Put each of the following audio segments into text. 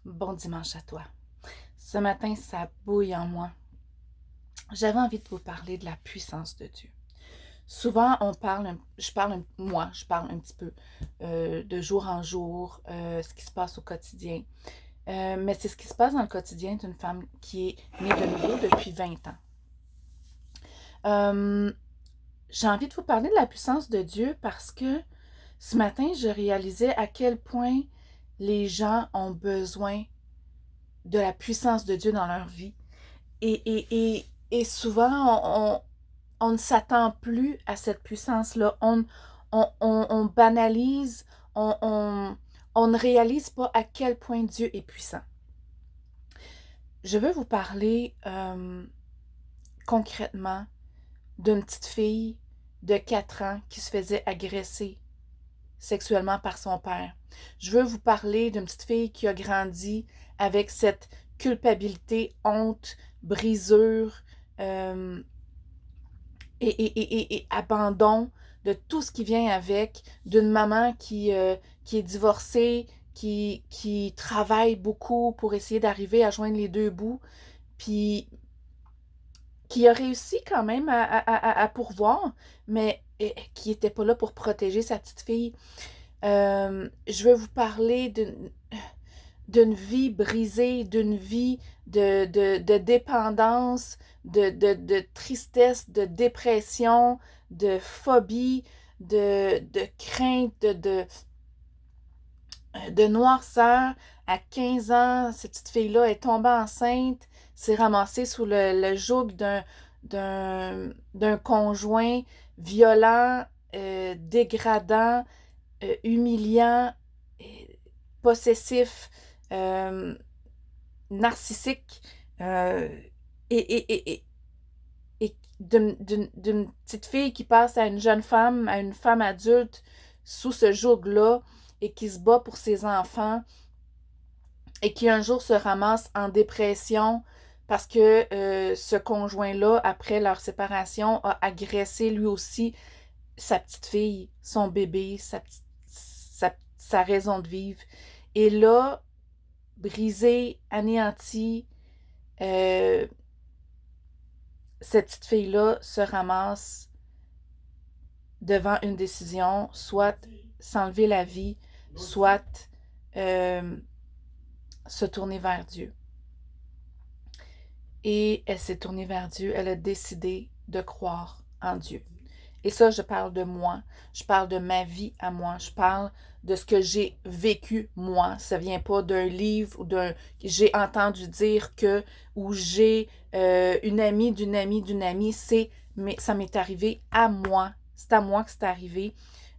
Bon dimanche à toi. Ce matin, ça bouille en moi. J'avais envie de vous parler de la puissance de Dieu. Souvent, je parle un petit peu de jour en jour, ce qui se passe au quotidien. Mais c'est ce qui se passe dans le quotidien d'une femme qui est née de nouveau depuis 20 ans. Euh, j'ai envie de vous parler de la puissance de Dieu parce que ce matin, je réalisais à quel point les gens ont besoin de la puissance de Dieu dans leur vie. Et souvent, on ne s'attend plus à cette puissance-là. On banalise, on, on, on ne réalise pas à quel point Dieu est puissant. Je veux vous parler concrètement d'une petite fille de 4 ans qui se faisait agresser sexuellement par son père. Je veux vous parler d'une petite fille qui a grandi avec cette culpabilité, honte, brisure euh, et abandon de tout ce qui vient avec, d'une maman qui est divorcée, qui travaille beaucoup pour essayer d'arriver à joindre les deux bouts, puis qui a réussi quand même à pourvoir, mais qui n'était pas là pour protéger sa petite fille. Je veux vous parler d'une vie brisée, d'une vie de dépendance, de tristesse, de dépression, de phobie, de crainte, de noirceur. À 15 ans, cette petite fille-là est tombée enceinte, s'est ramassée sous le joug d'un conjoint violent, dégradant, humiliant, possessif, euh, narcissique, euh, et, et d'une petite fille qui passe à une jeune femme, à une femme adulte sous ce joug-là et qui se bat pour ses enfants et qui un jour se ramasse en dépression parce que ce conjoint-là, après leur séparation, a agressé lui aussi sa petite fille, son bébé, sa raison de vivre. Et là, brisée, anéantie, euh, cette petite fille-là se ramasse devant une décision, soit s'enlever la vie, soit euh, se tourner vers Dieu. Et elle s'est tournée vers Dieu, elle a décidé de croire en Dieu. Et ça, je parle de moi, je parle de ma vie à moi, je parle de ce que j'ai vécu moi. Ça vient pas d'un livre ou d'un... J'ai entendu dire que, ou j'ai une amie d'une amie d'une amie, mais ça m'est arrivé à moi. C'est à moi que c'est arrivé.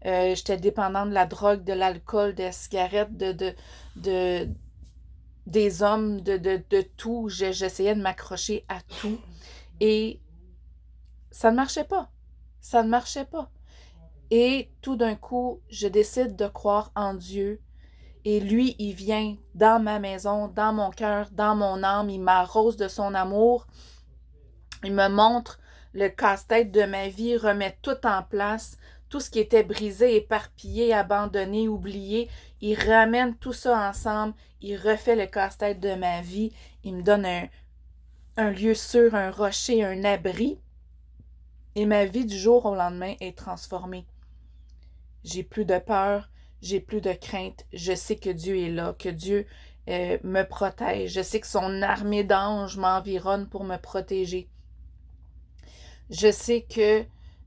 J'étais dépendante de la drogue, de l'alcool, des cigarettes, de, des hommes, de tout. J'essayais de m'accrocher à tout. Et ça ne marchait pas. Ça ne marchait pas. Et tout d'un coup, je décide de croire en Dieu. Et lui, il vient dans ma maison, dans mon cœur, dans mon âme. Il m'arrose de son amour. Il me montre le casse-tête de ma vie, remet tout en place. Tout ce qui était brisé, éparpillé, abandonné, oublié. Il ramène tout ça ensemble. Il refait le casse-tête de ma vie. Il me donne un lieu sûr, un rocher, un abri. Et ma vie du jour au lendemain est transformée. J'ai plus de peur, j'ai plus de crainte. Je sais que Dieu est là, que Dieu me protège. Je sais que son armée d'anges m'environne pour me protéger. Je sais que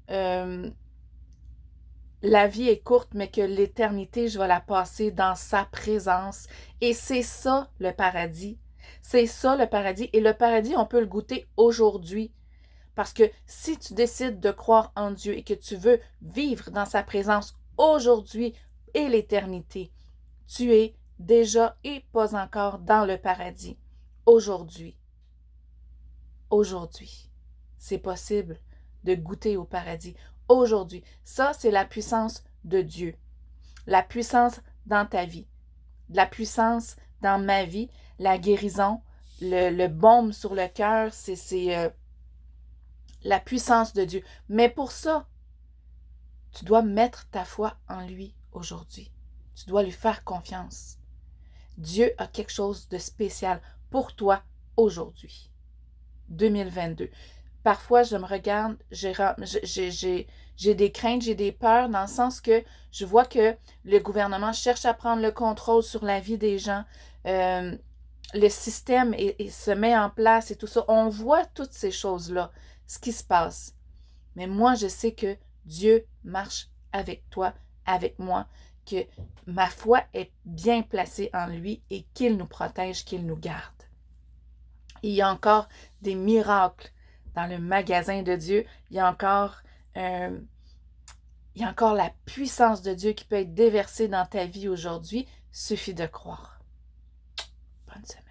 euh, la vie est courte, mais que l'éternité, je vais la passer dans sa présence. Et c'est ça le paradis. C'est ça le paradis. Et le paradis, on peut le goûter aujourd'hui. Parce que si tu décides de croire en Dieu et que tu veux vivre dans sa présence aujourd'hui et l'éternité, tu es déjà et pas encore dans le paradis. Aujourd'hui. Aujourd'hui. C'est possible de goûter au paradis. Aujourd'hui. Ça, c'est la puissance de Dieu. La puissance dans ta vie. La puissance dans ma vie. La guérison. Le baume sur le cœur, c'est la puissance de Dieu. Mais pour ça, tu dois mettre ta foi en lui aujourd'hui. Tu dois lui faire confiance. Dieu a quelque chose de spécial pour toi aujourd'hui, 2022. Parfois, je me regarde, j'ai des craintes, j'ai des peurs, dans le sens que je vois que le gouvernement cherche à prendre le contrôle sur la vie des gens. Le système se met en place et tout ça. On voit toutes ces choses-là, ce qui se passe. Mais moi, je sais que Dieu marche avec toi, avec moi, que ma foi est bien placée en lui et qu'il nous protège, qu'il nous garde. Il y a encore des miracles dans le magasin de Dieu. Il y a encore la puissance de Dieu qui peut être déversée dans ta vie aujourd'hui. Il suffit de croire. Bonne semaine.